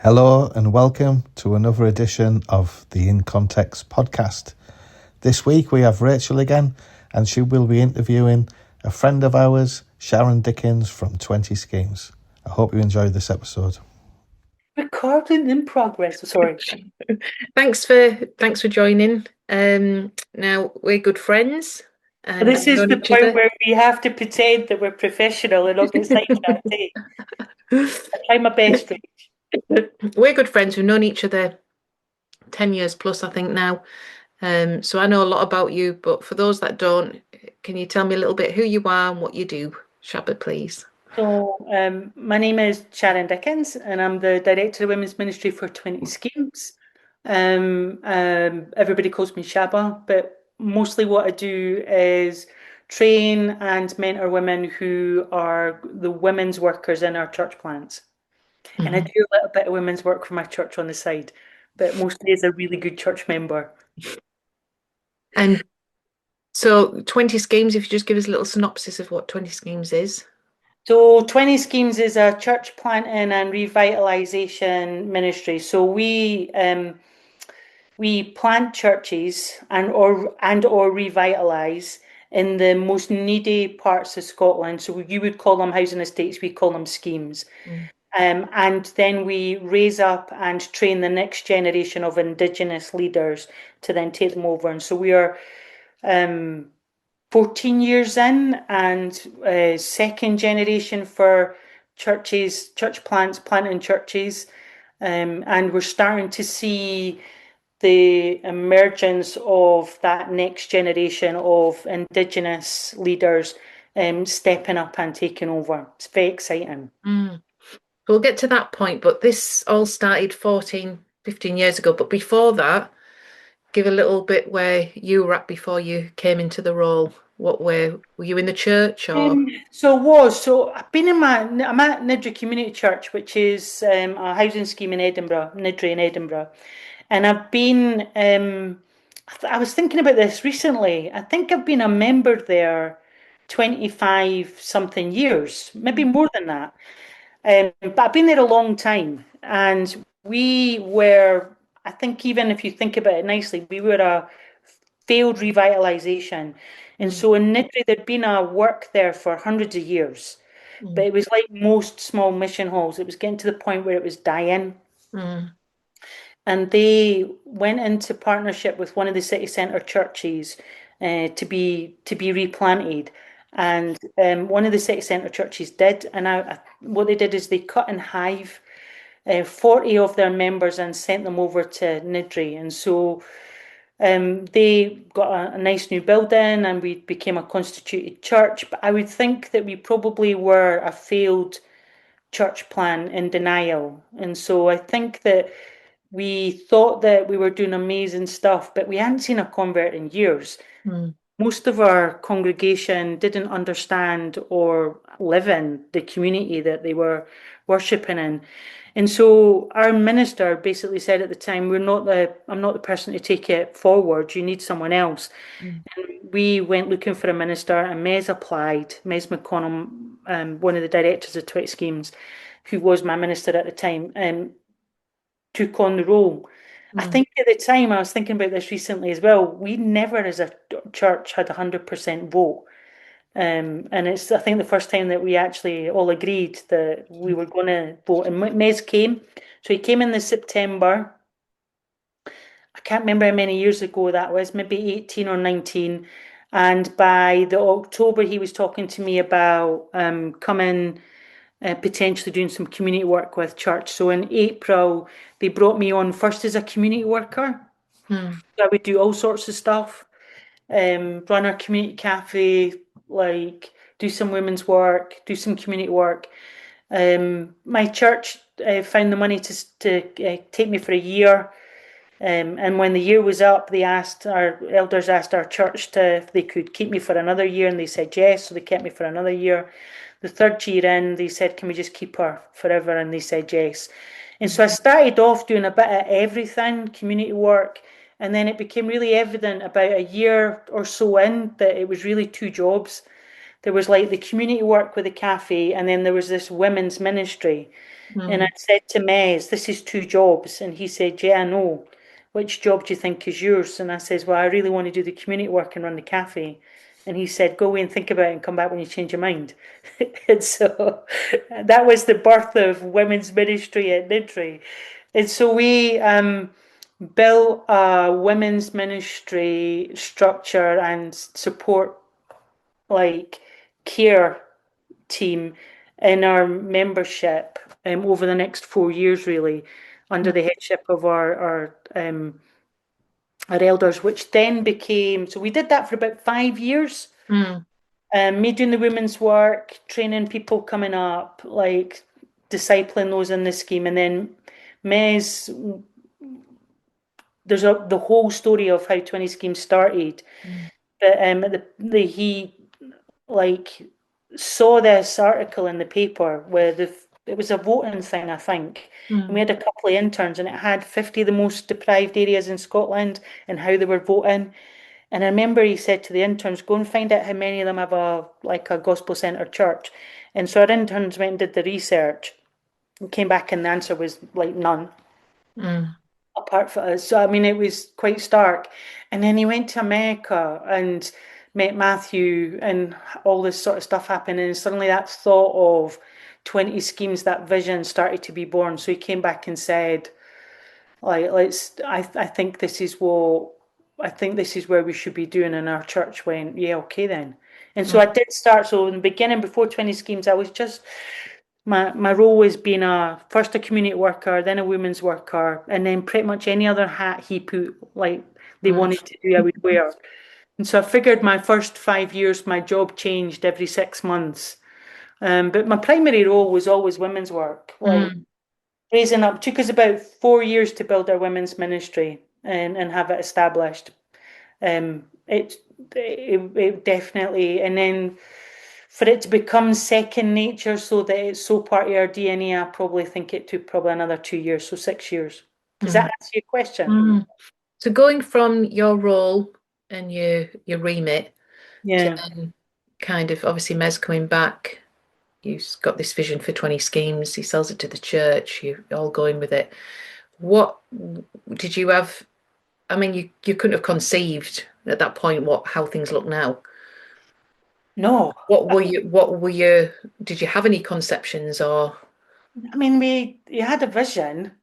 Hello and welcome to another edition of the In Context podcast. This week we have Rachel again, and she will be interviewing a friend of ours, Sharon Dickens from 20 Schemes. I hope you enjoy this episode. Recording in progress. Sorry. Thanks for joining. Now we're good friends. And this is the point where we have to pretend that we're professional and not get sidetracked. I try my best, Rach. We're good friends. We've known each other 10 years plus, I think now. So I know a lot about you, but for those that don't, can you tell me a little bit who you are and what you do, Shabba, please? So my name is Sharon Dickens, and I'm the Director of Women's Ministry for 20 Schemes. Everybody calls me Shabba, but mostly what I do is train and mentor women who are the women's workers in our church plants. Mm-hmm. And I do a little bit of women's work for my church on the side, but mostly as a really good church member. And so 20 Schemes, if you just give us a little synopsis of what 20 Schemes is. So 20 Schemes is a church planting and revitalisation ministry. So we plant churches and or revitalise in the most needy parts of Scotland. So you would call them housing estates, we call them schemes. And then we raise up and train the next generation of Indigenous leaders to then take them over. And so we are 14 years in, and second generation for churches, church plants, planting churches. And we're starting to see the emergence of that next generation of Indigenous leaders stepping up and taking over. It's very exciting. We'll get to that point, but this all started 14, 15 years ago. But before that, give a little bit where you were at before you came into the role. Were you in the church or? So I've been I'm at Niddrie Community Church, which is a housing scheme in Edinburgh, Niddrie in Edinburgh. And I've been, I was thinking about this recently. I think I've been a member there 25 something years, maybe more than that. But I've been there a long time, and we were, I think, even if you think about it nicely, we were a failed revitalisation. And so in Niddrie, there'd been a work there for hundreds of years, but it was like most small mission halls. It was getting to the point where it was dying. And they went into partnership with one of the city centre churches to be replanted. And one of the city centre churches did. And what they did is they cut in half 40 of their members and sent them over to Niddrie. And so they got a nice new building, and we became a constituted church. But I would think that we probably were a failed church plan in denial. And so I think that we thought that we were doing amazing stuff, but we hadn't seen a convert in years. Most of our congregation didn't understand or live in the community that they were worshipping in. And so our minister basically said at the time, I'm not the person to take it forward. You need someone else. And we went looking for a minister, and Mez applied. Mez McConnell, one of the directors of 20 Schemes, who was my minister at the time, took on the role. I think at the time, I was thinking about this recently as well, we never as a church had 100% vote. And it's, I think, the first time that we actually all agreed that we were going to vote. And Mez came. So he came in the September. I can't remember how many years ago that was, maybe 18 or 19. And by the October, he was talking to me about coming, potentially doing some community work with church. So in April, they brought me on first as a community worker. So I would do all sorts of stuff, run our community cafe, like do some women's work, do some community work. My church found the money to take me for a year. And when the year was up, our elders asked our church if they could keep me for another year, and they said yes, so they kept me for another year. The third year in, they said, can we just keep her forever? And they said yes. And so I started off doing a bit of everything, community work, and then it became really evident about a year or so in that it was really two jobs. There was like the community work with the cafe, and then there was this women's ministry. And I said to Mez, this is 2 jobs. And he said, yeah, I know. Which job do you think is yours? And I says, well, I really want to do the community work and run the cafe. And he said, go away and think about it and come back when you change your mind. And so that was the birth of women's ministry at Niddrie. And so we built a women's ministry structure and support, like, care team in our membership over the next 4 years, really, under the headship of our elders, which then became, so we did that for about 5 years. Me doing the women's work, training people coming up, like discipling those in the scheme, and then Mez, there's the whole story of how 20 Schemes started. But he like saw this article in the paper where it was a voting thing, I think. And we had a couple of interns, and it had 50 of the most deprived areas in Scotland and how they were voting. And I remember he said to the interns, go and find out how many of them have a gospel-centred church. And so our interns went and did the research and came back, and the answer was like none. Apart from us. So, I mean, it was quite stark. And then he went to America and met Matthew, and all this sort of stuff happened. And suddenly that thought of 20 Schemes, that vision started to be born. So he came back and said, like, I think this is where we should be doing. And our church went, yeah, okay then. And so I did start. So in the beginning, before 20 Schemes, I was just, my role was being first a community worker, then a women's worker, and then pretty much any other hat he put, like, they wanted to do, I would wear. And so I figured my first 5 years, my job changed every 6 months. But my primary role was always women's work. Like, raising up, took us about 4 years to build our women's ministry and have it established. It definitely, and then for it to become second nature so that it's so part of our DNA, I probably think it took probably another 2 years, so 6 years. Does that answer your question? So going from your role and your remit to then kind of, obviously, Mez coming back, you've got this vision for 20 Schemes, he sells it to the church, you're all going with it. What did you have? I mean, you couldn't have conceived at that point how things look now. No. What were you, did you have any conceptions, or? I mean, you had a vision.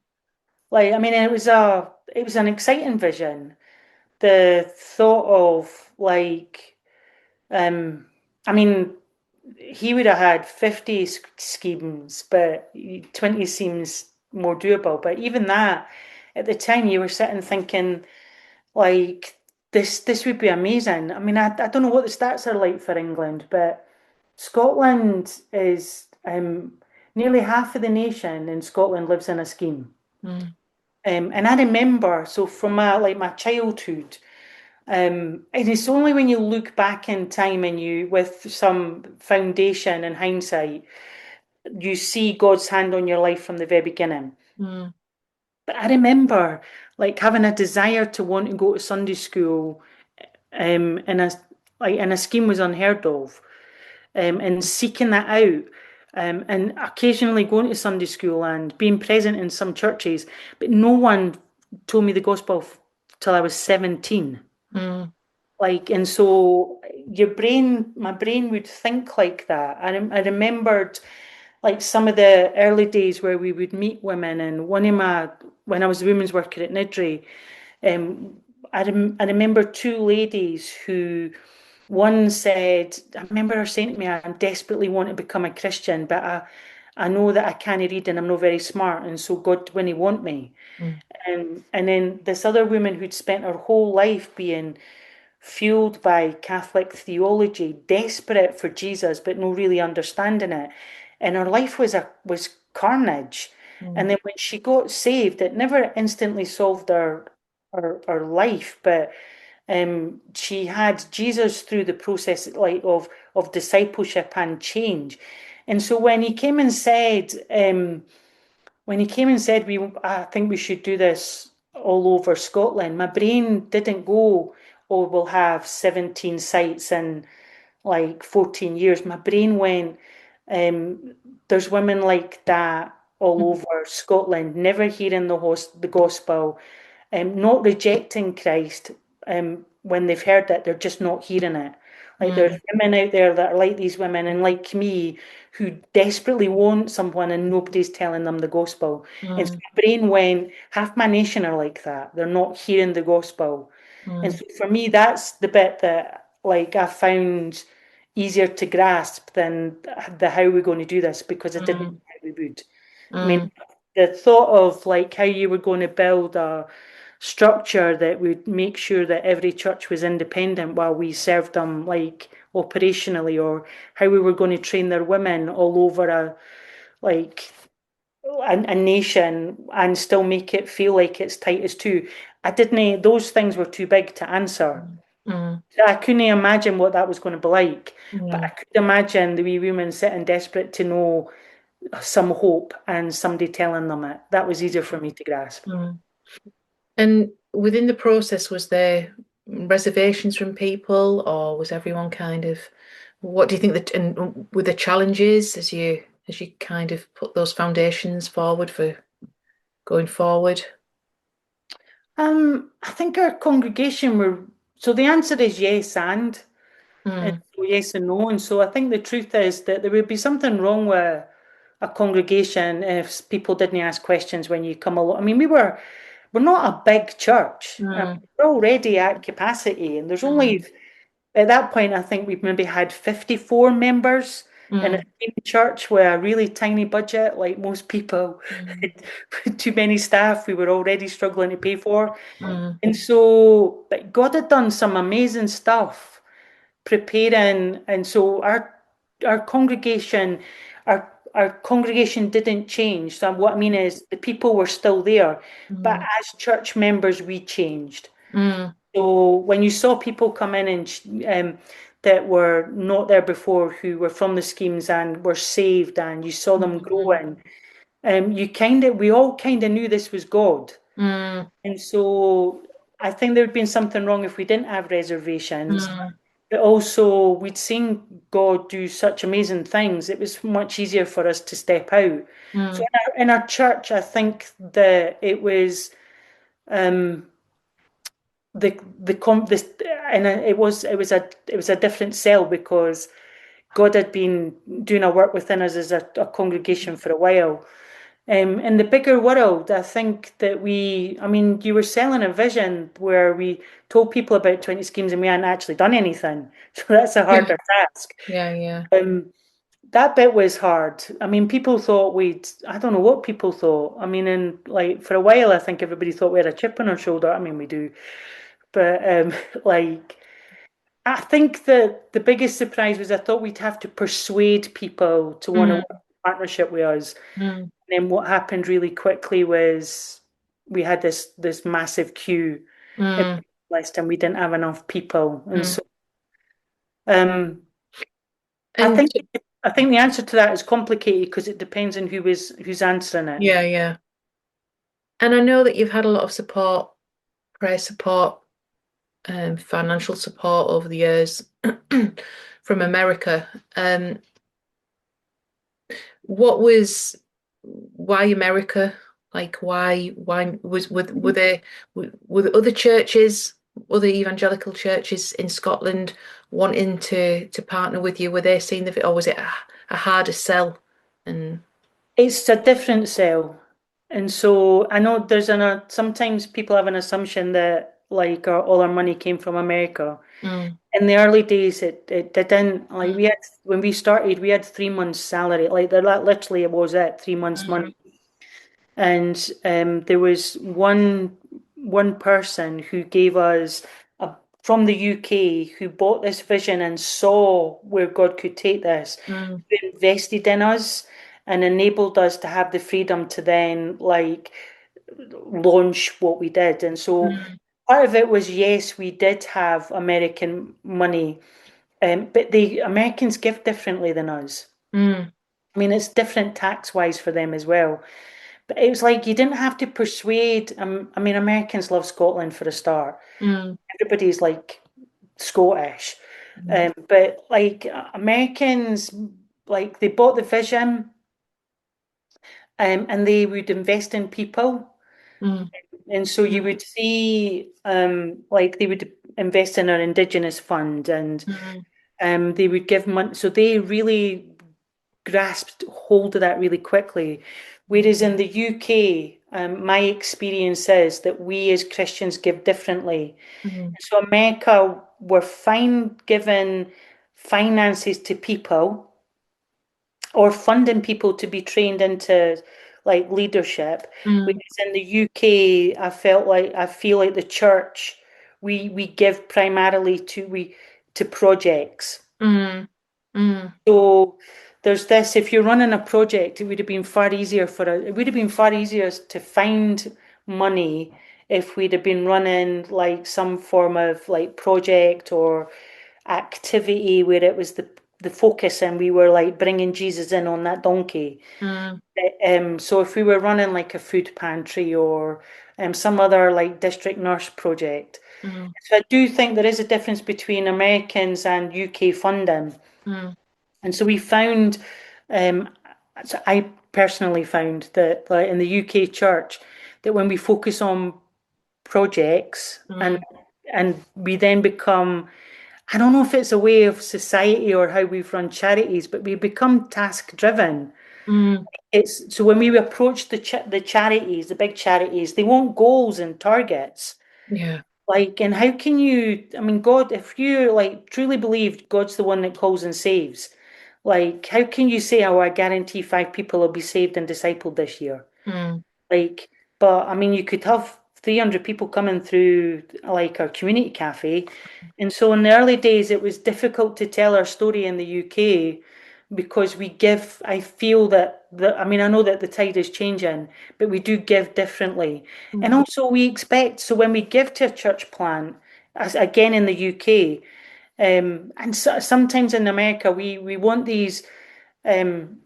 Like, I mean, it was an exciting vision. The thought of, like, I mean, he would have had 50 schemes, but 20 seems more doable. But even that, at the time, you were sitting thinking, like, this would be amazing. I mean, I don't know what the stats are like for England, but Scotland is nearly half of the nation in Scotland lives in a scheme. And I remember, so from my childhood, and it's only when you look back in time and you, with some foundation and hindsight, you see God's hand on your life from the very beginning. But I remember, like, having a desire to want to go to Sunday school, and a scheme was unheard of, and seeking that out. And occasionally going to Sunday school and being present in some churches, but no one told me the gospel till I was 17. Like, and so my brain would think like that. I remembered, like, some of the early days where we would meet women, and when I was a women's worker at Niddrie, I remember 2 ladies who, one said, I remember her saying to me, I desperately want to become a Christian, but I know that I can't read and I'm not very smart, and so God wouldn't want me. And then this other woman who'd spent her whole life being fueled by Catholic theology, desperate for Jesus, but no really understanding it. And her life was carnage. And then when she got saved, it never instantly solved her life, but she had Jesus through the process, like, of discipleship and change. And so when he came and said, I think we should do this all over Scotland, my brain didn't go, oh, we'll have 17 sites in like 14 years. My brain went, there's women like that all over Scotland, never hearing the gospel, not rejecting Christ. When they've heard it, they're just not hearing it. Like there's women out there that are like these women and like me who desperately want someone and nobody's telling them the gospel. And so my brain went, half my nation are like that. They're not hearing the gospel. And so for me, that's the bit that like I found easier to grasp than the how we're going to do this, because I didn't know how we would. I mean, the thought of like how you were going to build a structure that would make sure that every church was independent while we served them like operationally, or how we were going to train their women all over like a nation and still make it feel like it's Titus 2. I didn't, those things were too big to answer. I couldn't imagine what that was going to be like, but I could imagine the wee women sitting desperate to know some hope and somebody telling them it. That was easier for me to grasp. And within the process, was there reservations from people, or was everyone kind of, what do you think that, and with the challenges as you kind of put those foundations forward for going forward? I think our congregation were, so the answer is yes and so yes and no. And so I think the truth is that there would be something wrong with a congregation if people didn't ask questions when you come along. I mean, we're not a big church. We're already at capacity, and there's only at that point I think we've maybe had 54 members in a tiny church with a really tiny budget, like most people. Too many staff we were already struggling to pay for. And so, but God had done some amazing stuff preparing, and so our congregation, our congregation didn't change. So what I mean is the people were still there, but as church members we changed. So when you saw people come in and that were not there before, who were from the schemes and were saved, and you saw them growing, we all kind of knew this was God. And so I think there would been something wrong if we didn't have reservations. But also, we'd seen God do such amazing things. It was much easier for us to step out. So in our church, I think that it was the com this and it was a different cell, because God had been doing a work within us as a congregation for a while. In the bigger world, I think that I mean, you were selling a vision where we told people about 20 schemes and we hadn't actually done anything. So that's a harder task. Yeah. That bit was hard. I mean, people thought I don't know what people thought. I mean, like for a while, I think everybody thought we had a chip on our shoulder. I mean, we do. But like, I think that the biggest surprise was I thought we'd have to persuade people to want to work in partnership with us. And then what happened really quickly was we had this massive queue list, and we didn't have enough people. And so I think the answer to that is complicated because it depends on who's answering it. Yeah. And I know that you've had a lot of support, prayer support, financial support over the years from America. Why America? Like, were there other churches, other evangelical churches in Scotland wanting to partner with you? Were they seeing or was it a harder sell? And it's a different sell. And so I know sometimes people have an assumption that like all our money came from America. In the early days, it didn't. Like when we started, we had 3 months' salary. Like that literally it was it, 3 months' money. And there was one person who gave us from the UK, who bought this vision and saw where God could take this, who invested in us and enabled us to have the freedom to then like launch what we did. And so part of it was, yes, we did have American money, but the Americans give differently than us. I mean, it's different tax-wise for them as well. But it was like you didn't have to persuade. I mean, Americans love Scotland for a start. Everybody's like Scottish. But like Americans, like they bought the vision and they would invest in people. Mm. And so you would see, like they would invest in our Indigenous fund, and Mm. they would give money. So they really grasped hold of that really quickly. Whereas in the UK, my experience is that we as Christians give differently. Mm. So America were fine giving finances to people or funding people to be trained into like leadership. Mm. Whereas in the UK, I feel like the church, we give primarily to projects. Mm. Mm. So there's this, if you're running a project, it would have been far easier it would have been far easier to find money if we'd have been running like some form of like project or activity where it was the focus and we were like bringing Jesus in on that donkey. Mm. So if we were running like a food pantry or some other like district nurse project. Mm. So I do think there is a difference between Americans and UK funding. Mm. And so we found, um, so I personally found that like in the UK church, that when we focus on projects Mm. and we then become, I don't know if it's a way of society or how we've run charities, but we become task driven. Mm. It's so when we approach the charities, the big charities, they want goals and targets. Yeah. Like, and how can you, I mean, God, if you like truly believe God's the one that calls and saves, like, how can you say, oh, I guarantee 5 people will be saved and discipled this year? Mm. Like, but I mean, you could have 300 people coming through like our community cafe. And so in the early days, it was difficult to tell our story in the UK because I feel that, I mean, I know that the tide is changing, but we do give differently. And Mm. also we expect, so when we give to a church plant, as again in the UK, and sometimes in America, we want these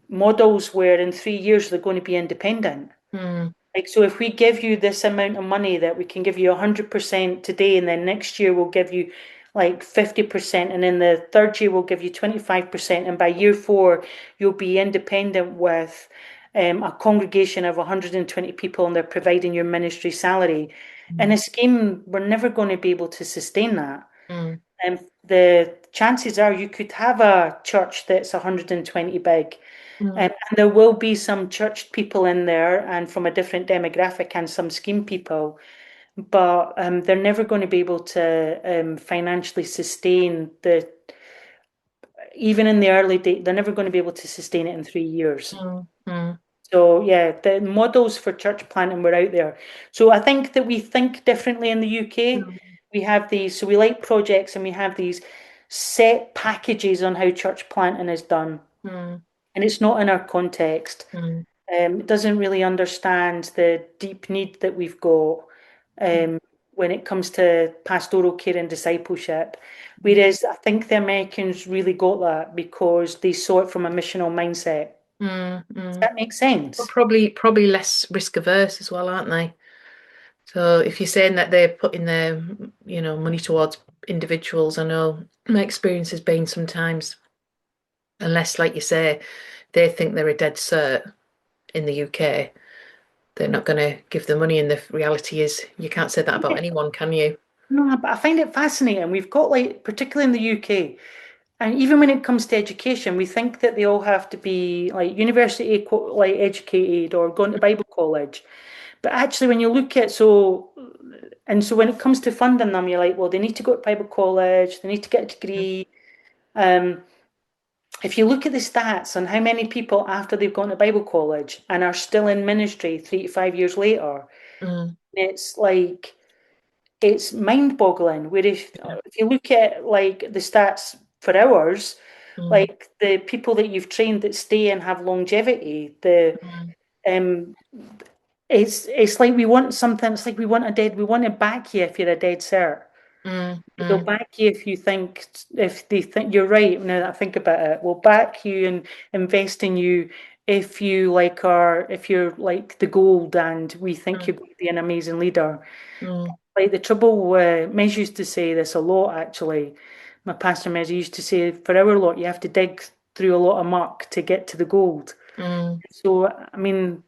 models where in 3 years they're going to be independent. Mm. Like, so if we give you this amount of money that we can give you 100% today, and then next year we'll give you like 50%, and in the third year we'll give you 25%, and by year 4 you'll be independent with a congregation of 120 people and they're providing your ministry salary. In Mm. a scheme, we're never going to be able to sustain that. Mm. And the chances are you could have a church that's 120 big, Mm. and there will be some church people in there and from a different demographic and some scheme people, but they're never going to be able to financially sustain even in the early day, they're never going to be able to sustain it in 3 years. Mm. Mm. So yeah, the models for church planting were out there. So I think that we think differently in the UK. Mm. We have these, so we like projects and we have these set packages on how church planting is done. Mm. And it's not in our context. Mm. It doesn't really understand the deep need that we've got um, when it comes to pastoral care and discipleship. Whereas I think the Americans really got that because they saw it from a missional mindset. Mm. Does Mm. that make But sense? probably less risk averse as well, aren't they? So if you're saying that they're putting their, money towards individuals, I know my experience has been sometimes, unless, like you say, they think they're a dead cert in the UK, they're not going to give the money. And the reality is, you can't say that about anyone, can you? No, but I find it fascinating. We've got like, particularly in the UK, and even when it comes to education, we think that they all have to be like university like educated or going to Bible college. But actually, when you look at so when it comes to funding them, you're like, well, they need to go to Bible college, they need to get a degree. Um, if you look at the stats on how many people after they've gone to Bible college and are still in ministry 3 to 5 years later, Mm. it's like it's mind-boggling. Where if you look at like the stats for ours, Mm. like the people that you've trained that stay and have longevity, the Mm. um it's like we want something, it's like we want to back you if you're a dead cert. Mm. They'll Mm. back you if they think you're right. Now that I think about it, we'll back you and invest in you if you're like the gold and we think you're Mm. going to be an amazing leader. Mm. Like the trouble, Mez used to say this a lot actually. My pastor Mez used to say, for our lot, you have to dig through a lot of muck to get to the gold. Mm. So, I mean,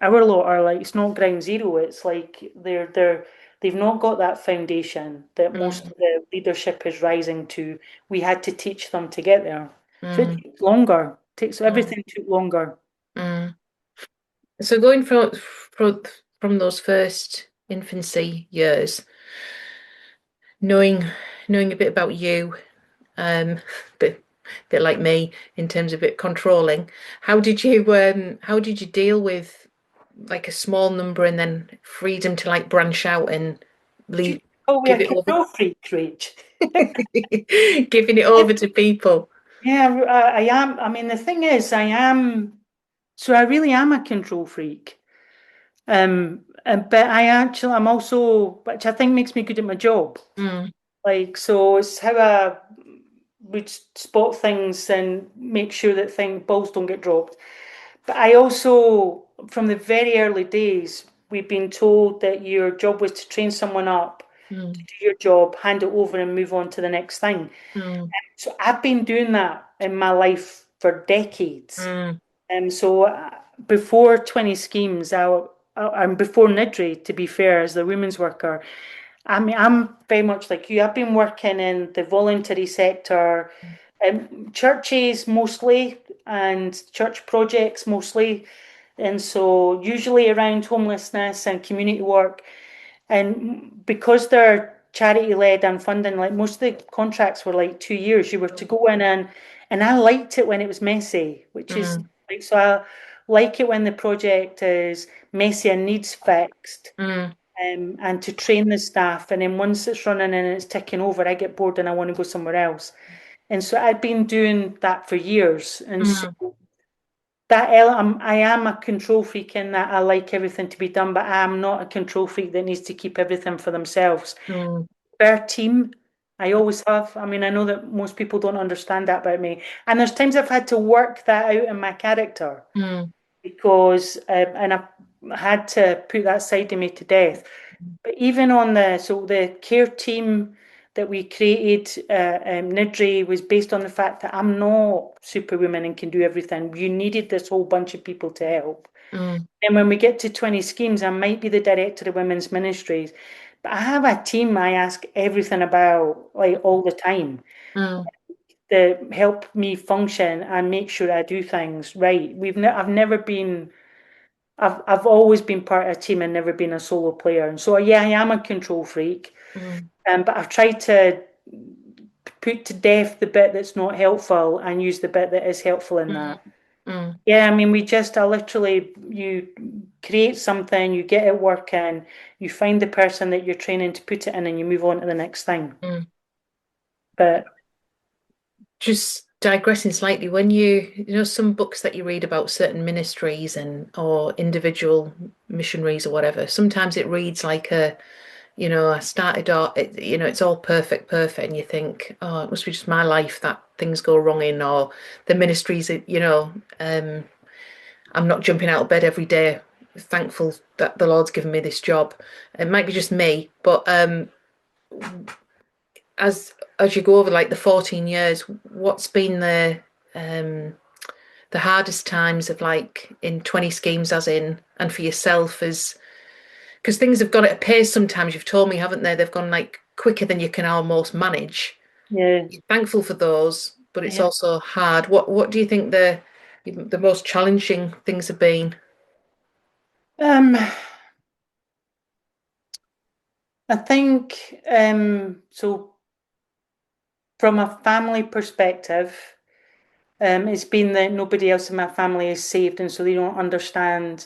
our lot are like, it's not ground zero. It's like they've not got that foundation that most of the leadership is rising to. We had to teach them to get there. So it takes longer. Everything took longer. So going from those first infancy years, knowing a bit about you, bit like me in terms of it controlling. How did you deal with like a small number and then freedom to like branch out and leave, Oh, we're give a it over, control freak, Rach. giving it over to people? Yeah, I am. I mean, the thing is, I am. So I really am a control freak. But I'm also, which I think makes me good at my job. Like, so it's how I would spot things and make sure that balls don't get dropped. But I also, from the very early days, we've been told that your job was to train someone up, to do your job, hand it over, and move on to the next thing. So I've been doing that in my life for decades. And so before 20 schemes, and before Niddrie, to be fair, as the women's worker, I mean, I'm very much like you. I've been working in the voluntary sector, churches mostly, and church projects mostly. And so usually around homelessness and community work. And because they're charity led and funding, like most of the contracts were like 2 years, you were to go in and I liked it when it was messy, which is like, so I like it when the project is messy and needs fixed. And to train the staff, and then once it's running and it's ticking over, I get bored and I want to go somewhere else. And so I'd been doing that for years, and so I am a control freak in that I like everything to be done, but I am not a control freak that needs to keep everything for themselves. Per team, I always have. I mean, I know that most people don't understand that about me, and there's times I've had to work that out in my character because, and I've had to put that side of me to death. But even on the care team that we created, Niddrie, was based on the fact that I'm not superwoman and can do everything. You needed this whole bunch of people to help. And when we get to 20 schemes, I might be the director of women's ministries, but I have a team I ask everything about, like all the time, that help me function and make sure I do things right. I've always been part of a team and never been a solo player. And so, yeah, I am a control freak. But I've tried to put to death the bit that's not helpful and use the bit that is helpful in that. Yeah, I mean, you create something, you get it working, you find the person that you're training to put it in, and you move on to the next thing. But Just digressing slightly, when you know some books that you read about certain ministries or individual missionaries or whatever, sometimes it reads like I started off, it's all perfect, and you think, oh, it must be just my life that things go wrong in, or the ministries, I'm not jumping out of bed every day, thankful that the Lord's given me this job. It might be just me, but as you go over like the 14 years, what's been the hardest times of like in 20 schemes and for yourself because things have gone at a pace sometimes, you've told me, haven't they? They've gone like quicker than you can almost manage. yeah, You're thankful for those, but it's also hard. What do you think the most challenging things have been? I think so. From a family perspective, it's been that nobody else in my family is saved, and so they don't understand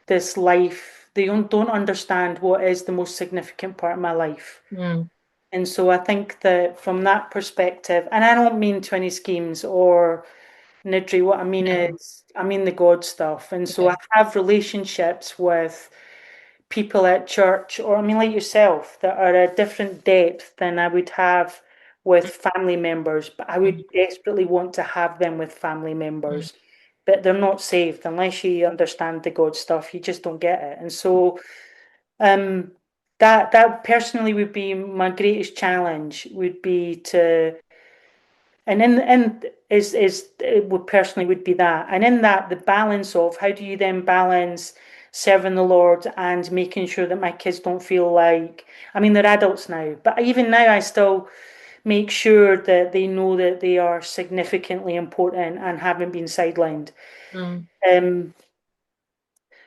this life. They don't understand what is the most significant part of my life. And so I think that from that perspective, and I don't mean 20 schemes or Niddrie, what I mean is, I mean the God stuff. And so I have relationships with people at church, or I mean, like yourself, that are a different depth than I would have with family members, but I would desperately want to have them with family members. But they're not saved unless you understand the God stuff. You just don't get it. And so that personally would be my greatest challenge, would be to, and in is it would personally would be that, and in that the balance of how do you then balance serving the Lord and making sure that my kids don't feel like, I mean, they're adults now, but even now I still make sure that they know that they are significantly important and haven't been sidelined. Um,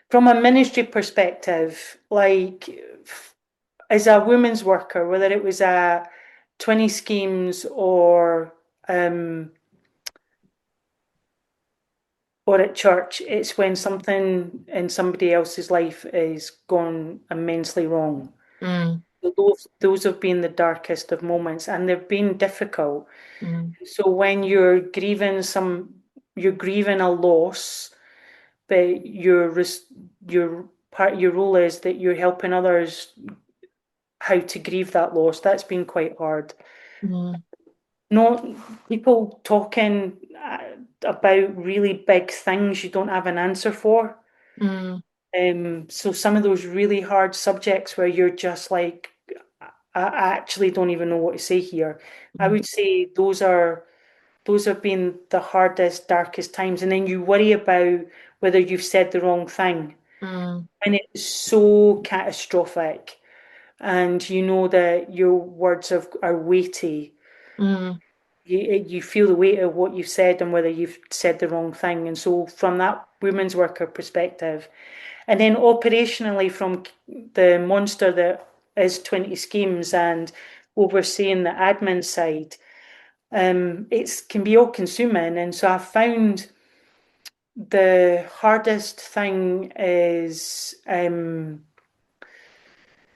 from a ministry perspective, like as a women's worker, whether it was a 20 schemes or at church, it's when something in somebody else's life is gone immensely wrong. Those have been the darkest of moments, and they've been difficult. So when you're grieving a loss, but your part of your role is that you're helping others how to grieve that loss. That's been quite hard. Not people talking about really big things you don't have an answer for. So some of those really hard subjects where you're just like, I actually don't even know what to say here. I would say those have been the hardest, darkest times. And then you worry about whether you've said the wrong thing. And it's so catastrophic. And you know that your words are weighty. You feel the weight of what you've said and whether you've said the wrong thing. And so from that women's worker perspective, and then operationally from the monster that is 20 schemes and overseeing the admin side, it can be all consuming. And so I found the hardest thing is,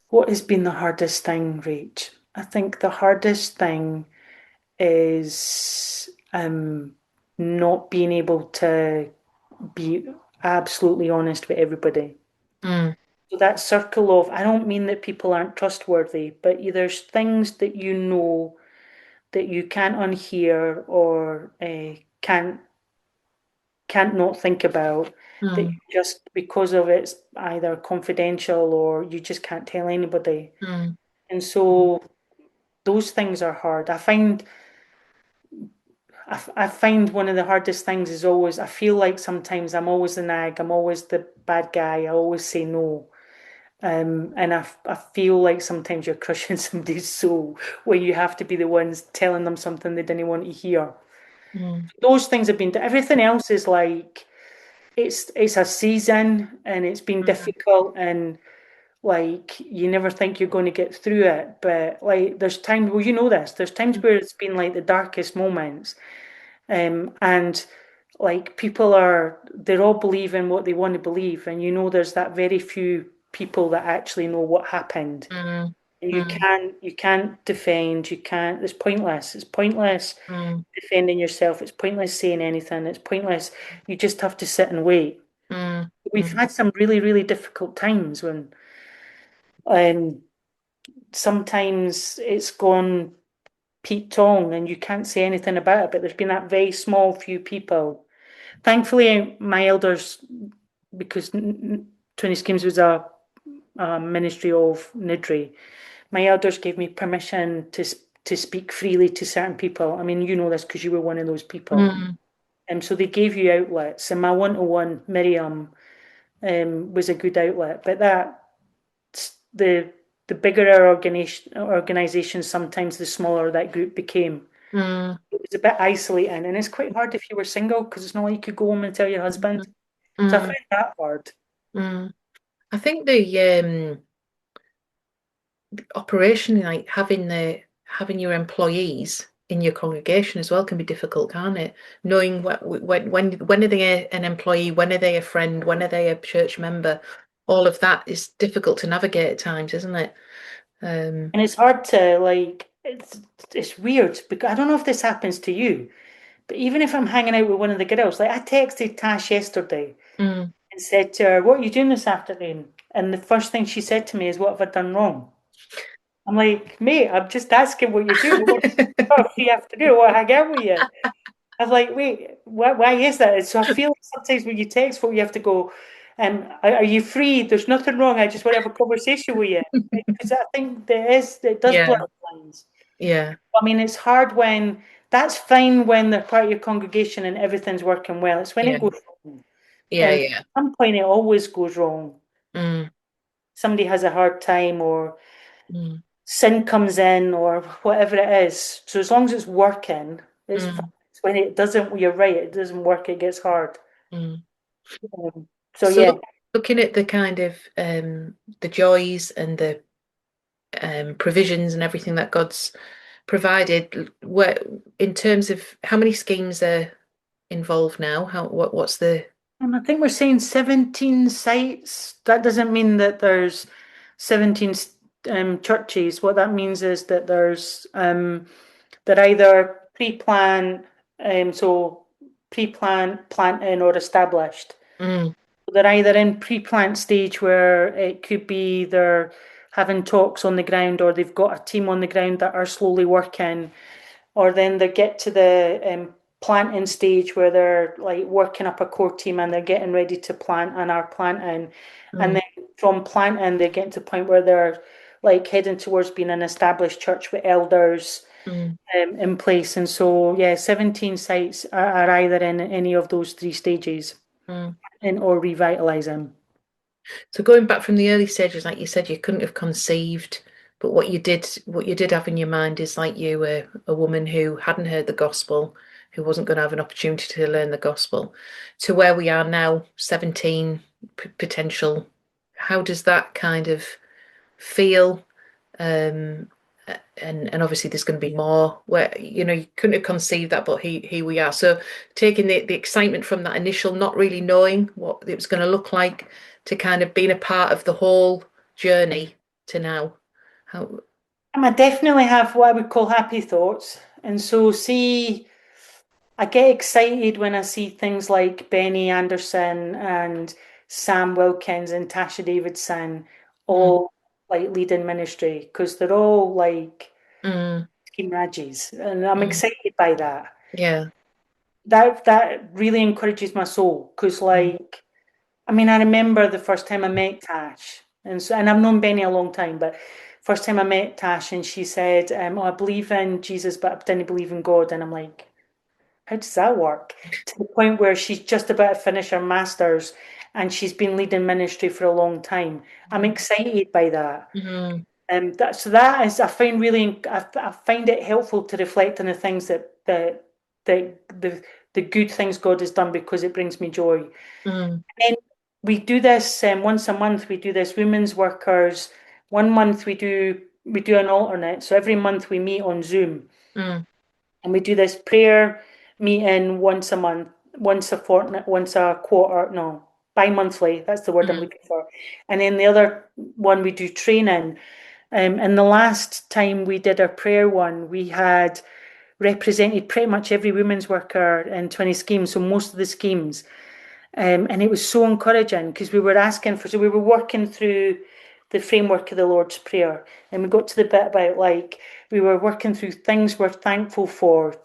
what has been the hardest thing, Rach? I think the hardest thing is not being able to be absolutely honest with everybody. So that circle of, I don't mean that people aren't trustworthy, but there's things that you know that you can't unhear or can't not think about, that you just, because of it's either confidential or you just can't tell anybody. And so those things are hard. I find one of the hardest things is always, I feel like sometimes I'm always the nag, I'm always the bad guy, I always say no. And I feel like sometimes you're crushing somebody's soul when you have to be the ones telling them something they didn't want to hear. Those things have been, everything else is like, it's a season and it's been difficult, and like you never think you're going to get through it. But like there's times, well, you know this, there's times where it's been like the darkest moments. And like they're all believing what they want to believe, and you know there's that very few people that actually know what happened. And you can't defend, it's pointless defending yourself, it's pointless saying anything, it's pointless. You just have to sit and wait. We've had some really, really difficult times when sometimes it's gone Pete Tong and you can't say anything about it, but there's been that very small few people. Thankfully, my elders, because 20 Schemes was a ministry of Niddrie, my elders gave me permission to speak freely to certain people. I mean, you know this because you were one of those people. So they gave you outlets, and my one-to-one, Miriam, was a good outlet. But the bigger our organisation, sometimes the smaller that group became. It was a bit isolating, and it's quite hard if you were single because it's not like you could go home and tell your husband. So I found that hard. I think the operation, like having your employees in your congregation as well, can be difficult, can't it? Knowing when are they an employee, when are they a friend, when are they a church member? All of that is difficult to navigate at times, isn't it? And it's hard to like. It's weird because I don't know if this happens to you, but even if I'm hanging out with one of the girls, like I texted Tash yesterday and said to her, "What are you doing this afternoon?" And the first thing she said to me is, "What have I done wrong?" I'm like, "Mate, I'm just asking what you're doing. What a free afternoon. I want to hang out with you." I'm like, "Wait, why is that?" So I feel like sometimes when you text folk, you have to go, are you free? There's nothing wrong. I just want to have a conversation with you. Because I think it does blur lines. Yeah. I mean, it's hard that's fine when they're part of your congregation and everything's working well. It's when it goes wrong Yeah, And yeah. at some point, it always goes wrong. Mm, Somebody has a hard time, or mm, sin comes in, or whatever it is. So as long as it's working, it's fine. mm, It's when it doesn't, you're right, it doesn't work, it gets hard. mm. So So yeah, looking at the kind of the joys and the provisions and everything that God's provided, where in terms of how many schemes are involved now? What's the and I think we're saying 17 sites. That doesn't mean that there's 17 churches. What that means is that they're either pre-planned, so pre-planned, planting, or established. mm, They're either in pre-plant stage where it could be they're having talks on the ground, or they've got a team on the ground that are slowly working, or then they get to the planting stage where they're like working up a core team and they're getting ready to plant and are planting, and mm, then from planting they get to the point where they're like heading towards being an established church with elders mm, in place. And so yeah, 17 sites are either in any of those three stages, mm. and or revitalizing. So going back from the early stages, like you said, you couldn't have conceived, but what you did have in your mind is like you were a woman who hadn't heard the gospel, who wasn't going to have an opportunity to learn the gospel, to where we are now, 17 potential. How does that kind of feel? Um, and obviously there's going to be more where you couldn't have conceived that, but here we are. So taking the excitement from that initial not really knowing what it was going to look like to kind of being a part of the whole journey to now. How I definitely have what I would call happy thoughts. And so, see, I get excited when I see things like Benny Anderson and Sam Wilkins and Tasha Davidson mm, all like leading ministry, because they're all like mm, Team Rajis. And I'm mm, excited by that. yeah. That really encourages my soul, because Mm, like, I mean, I remember the first time I met Tash, and I've known Benny a long time, but first time I met Tash, and she said, "Oh, I believe in Jesus, but I didn't believe in God." And I'm like, "How does that work?" To the point where she's just about to finish her masters, and she's been leading ministry for a long time. I'm excited by that. mm, So that is, I find really, I find it helpful to reflect on the things the good things God has done, because it brings me joy. mm, And we do this once a month. We do this women's workers. One month we do an alternate. So every month we meet on Zoom, mm, and we do this prayer meeting once a month, once a fortnight, once a quarter. No, bi-monthly. That's the word I'm mm, looking for. And then the other one we do training. And the last time we did our prayer one, we had represented pretty much every women's worker in 20 schemes, so most of the schemes. And it was so encouraging, because we were so we were working through the framework of the Lord's Prayer, and we got to the bit about like we were working through things we're thankful for.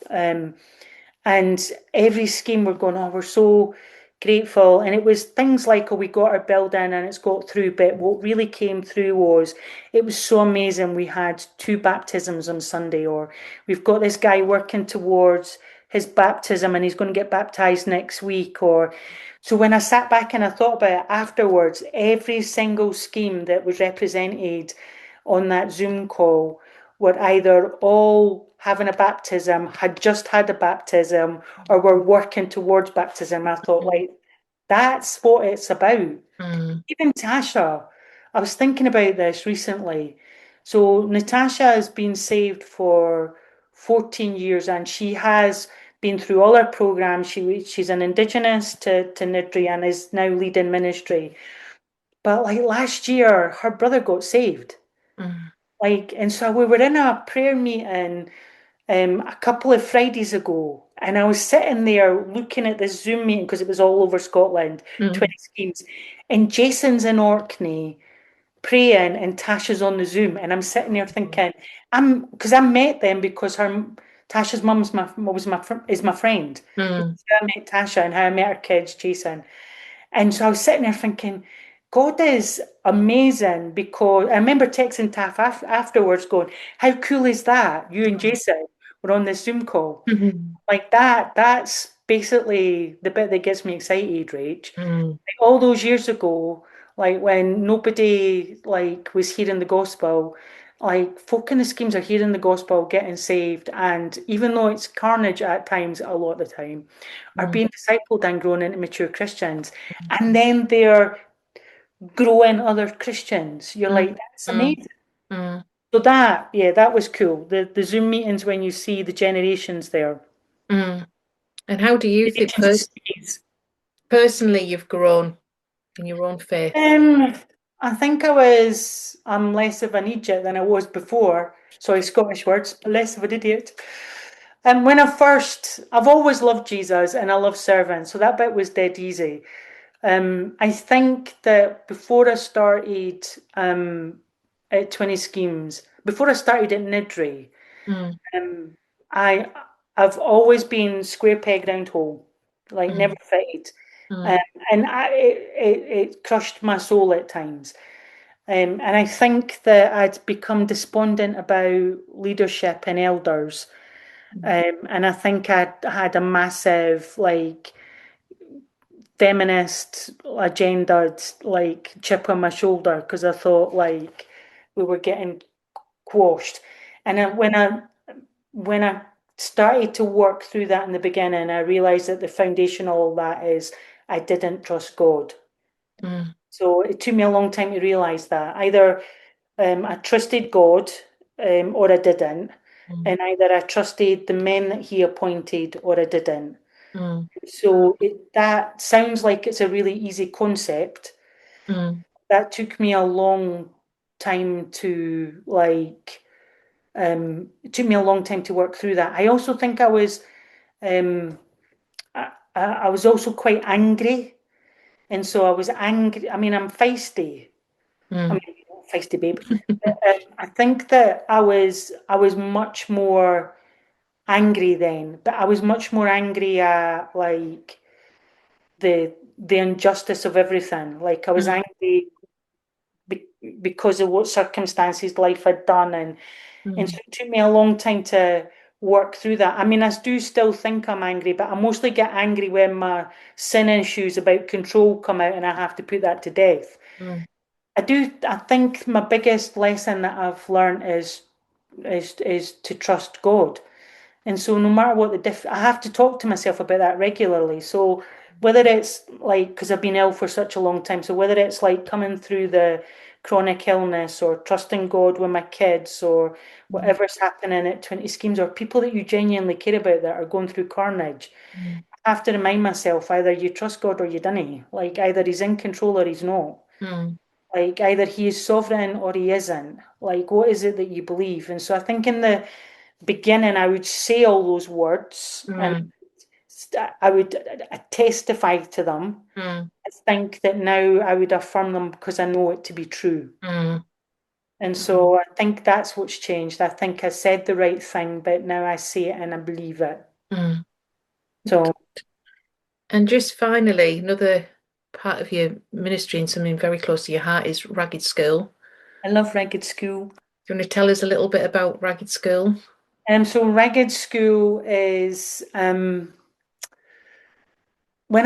And every scheme we're going, oh, we're so grateful. And it was things like, oh, we got our building and it's got through. But what really came through was it was so amazing. We had 2 baptisms on Sunday, or we've got this guy working towards his baptism and he's going to get baptized next week. Or so when I sat back and I thought about it afterwards, every single scheme that was represented on that Zoom call were either all having a baptism, had just had a baptism, or were working towards baptism. I thought, like, that's what it's about. mm, Even Tasha, I was thinking about this recently. So Natasha has been saved for 14 years, and she has been through all her programs. She's an Indigenous to Niddrie and is now leading ministry. But like last year, her brother got saved. mm, Like, and so we were in a prayer meeting a couple of Fridays ago, and I was sitting there looking at this Zoom meeting because it was all over Scotland, mm, 20 schemes, and Jason's in Orkney praying, and Tasha's on the Zoom, and I'm sitting there thinking, because I met them because Tasha's mum's is my friend. mm, I met Tasha and how I met her kids, Jason. And so I was sitting there thinking, God is amazing, because I remember texting Taff afterwards going, how cool is that? You and Jason were on this Zoom call. mm, Like that's basically the bit that gets me excited, Rach. Mm. Like, all those years ago, like when nobody like was hearing the gospel, like folk in the schemes are hearing the gospel, getting saved, and even though it's carnage at times, a lot of the time, are Mm. being discipled and grown into mature Christians, and then they're growing other Christians. You're Mm. like, that's Mm. amazing. Mm. So that, yeah, that was cool. The Zoom meetings when you see the generations there. Mm. And how do you think Generations of space. personally you've grown in your own faith? I think I'm less of an idiot than I was before. Sorry, Scottish words, but less of an idiot. And I've always loved Jesus and I love serving, so that bit was dead easy. I think that before I started at 20 Schemes, before I started at Niddrie, Mm. um, I I've always been square peg round hole, like never Mm. fitted, um, Mm. and it crushed my soul at times. And I think that I'd become despondent about leadership and elders, and I think I'd had a massive like feminist agenda like chip on my shoulder because I thought like we were getting quashed. And when I started to work through that in the beginning, I realized that the foundation of all that is I didn't trust God. Mm. So it took me a long time to realize that. Either I trusted God or I didn't. Mm. And either I trusted the men that he appointed or I didn't. Mm. So that sounds like it's a really easy concept. Mm. That took me a long time to like it took me a long time to work through that. I also think um I was also quite angry. And so I was angry. I mean, I'm feisty. I Mm. mean, feisty babe. But, I think that I was much more angry then, but I was much more angry at like the injustice of everything. Like I was Mm. angry be, because of what circumstances life had done, and so Mm. it took me a long time to work through that. I mean, I do still think I'm angry, but I mostly get angry when my sin issues about control come out and I have to put that to death. Mm. I think my biggest lesson that I've learned is to trust God. And so no matter what I have to talk to myself about that regularly. So whether it's like, because I've been ill for such a long time, so whether it's like coming through the chronic illness or trusting God with my kids or whatever's happening at 20 Schemes or people that you genuinely care about that are going through carnage, Mm. I have to remind myself either you trust God or you don't. Like either he's in control or he's not. Mm. Like either he is sovereign or he isn't. Like what is it that you believe? And so I think in the beginning I would say all those words and Mm. I would testify to them. Mm. I think that now I would affirm them because I know it to be true. Mm. And so I think that's what's changed. I think I said the right thing, but now I say it and I believe it. Mm. So And just finally, another part of your ministry and something very close to your heart is Ragged School. I love Ragged School. Do you want to tell us a little bit about Ragged School? So Ragged School is when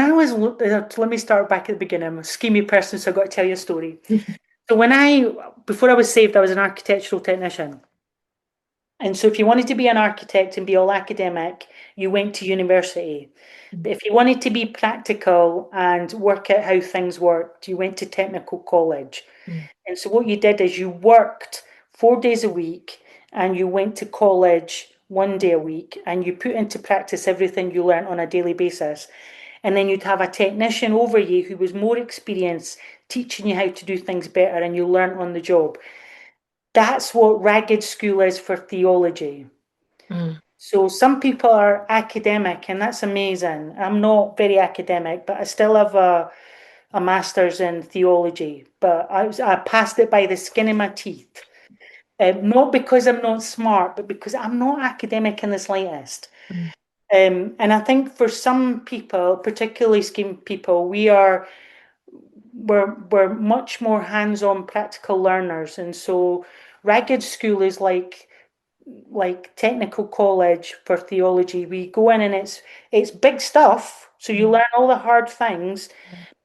I was let me start back at the beginning. I'm a schemy person, so I've got to tell you a story. So before I was saved, I was an architectural technician. And so if you wanted to be an architect and be all academic, you went to university. But if you wanted to be practical and work out how things worked, you went to technical college. Mm. And so what you did is you worked 4 days a week and you went to college 1 day a week and you put into practice everything you learned on a daily basis. And then you'd have a technician over you who was more experienced teaching you how to do things better and you learn on the job. That's what Ragged School is for theology. Mm. So some people are academic, and that's amazing. I'm not very academic, but I still have a master's in theology. But I passed it by the skin of my teeth. Not because I'm not smart, but because I'm not academic in the slightest. Mm. And I think for some people, particularly scheme people, we're much more hands-on practical learners. And so Ragged School is like like technical college for theology. We go in and it's big stuff, so you learn all the hard things,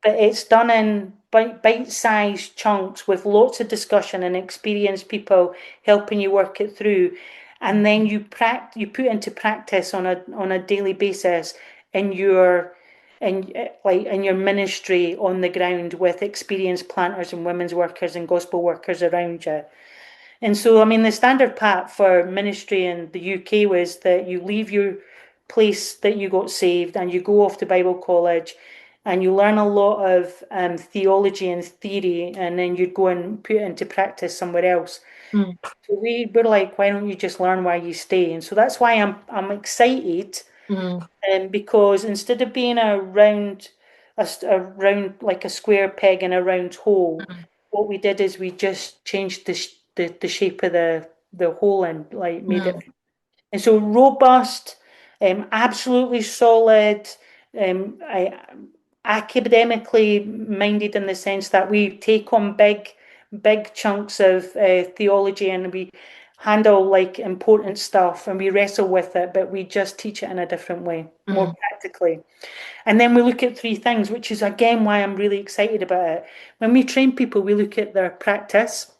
but it's done in bite-sized chunks with lots of discussion and experienced people helping you work it through, and then you put into practice on a daily basis in your in your ministry on the ground with experienced planters and women's workers and gospel workers around you. And so, I mean, the standard path for ministry in the UK was that you leave your place that you got saved and you go off to Bible college and you learn a lot of theology and theory, and then you'd go and put it into practice somewhere else. Mm. So we were like, why don't you just learn while you stay? And so that's why I'm excited, because instead of being a round like a square peg in a round hole, what we did is we just changed the shape of the hole and like made it. And so robust, absolutely solid, academically minded in the sense that we take on big chunks of theology and we handle like important stuff and we wrestle with it, but we just teach it in a different way, more practically. And then we look at three things, which is again why I'm really excited about it. When we train people, we look at their practice,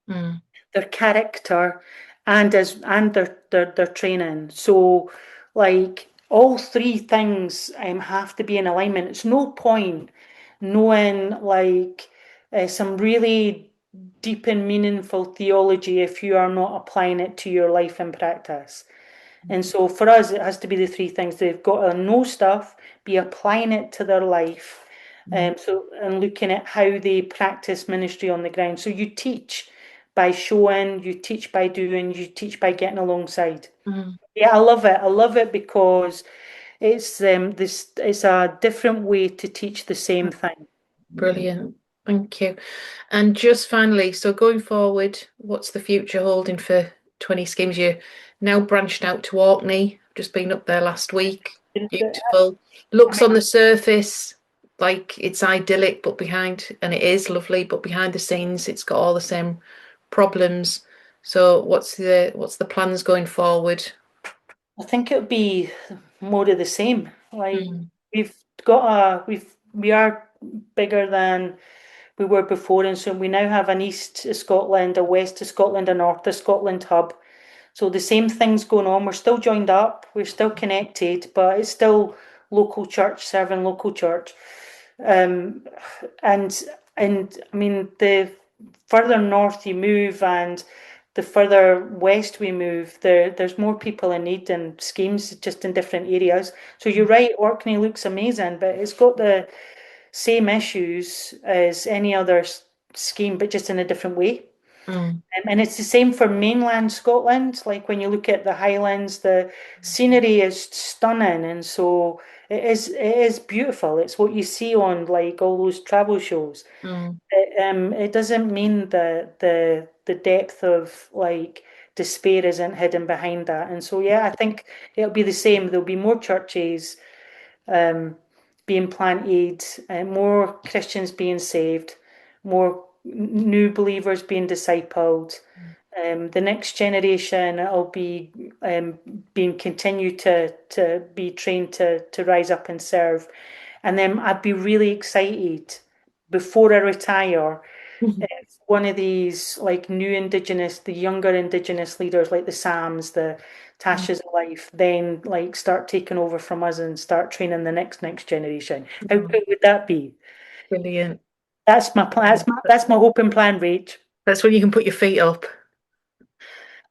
their character, and their training. So like all three things have to be in alignment. It's no point knowing like some really deep and meaningful theology if you are not applying it to your life and practice. And so for us, it has to be the three things. They've got to know stuff, be applying it to their life, and looking at how they practice ministry on the ground. So you teach by showing, you teach by doing, you teach by getting alongside. Yeah, I love it. I love it because it's it's a different way to teach the same thing. Brilliant. Thank you. And just finally, so going forward, what's the future holding for 20 Schemes? You now branched out to Orkney. Just been up there last week. Beautiful. Looks on the surface like it's idyllic, but and it is lovely, but behind the scenes, it's got all the same problems. So what's the plans going forward? I think it would be more of the same. Like we are bigger than we were before, and so we now have an east of Scotland, a west of Scotland, a north of Scotland hub. So the same thing's going on. We're still joined up, we're still connected, but it's still local church serving local church. And I mean, the further north you move and the further west we move, there's more people in need and schemes just in different areas. So you're right, Orkney looks amazing, but it's got the same issues as any other scheme, but just in a different way. And it's the same for mainland Scotland. Like when you look at the Highlands, the scenery is stunning, and so it is beautiful. It's what you see on like all those travel shows. It doesn't mean that the depth of like despair isn't hidden behind that. And so yeah, I think it'll be the same. There'll be more churches being planted, more Christians being saved, more new believers being discipled. The next generation will be being continued to be trained to rise up and serve. And then I'd be really excited before I retire if one of these like the younger Indigenous leaders like the Sams, the Tashas of life, then like start taking over from us and start training the next generation. How cool would that be? Brilliant. That's my plan. That's my hope and plan, Rach. That's when you can put your feet up.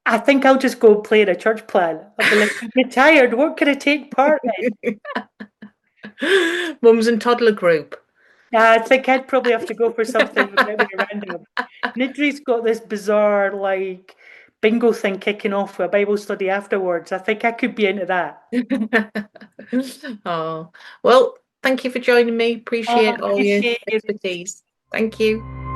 I think I'll just go play in a church plan. I'll be like, I'm retired. What can I take part in? Mums and toddler group. I think I'd probably have to go for something a bit random. Niddrie's got this bizarre like bingo thing kicking off with a Bible study afterwards. I think I could be into that. Oh, well, thank you for joining me. Appreciate all your Appreciate it. expertise. Thank you.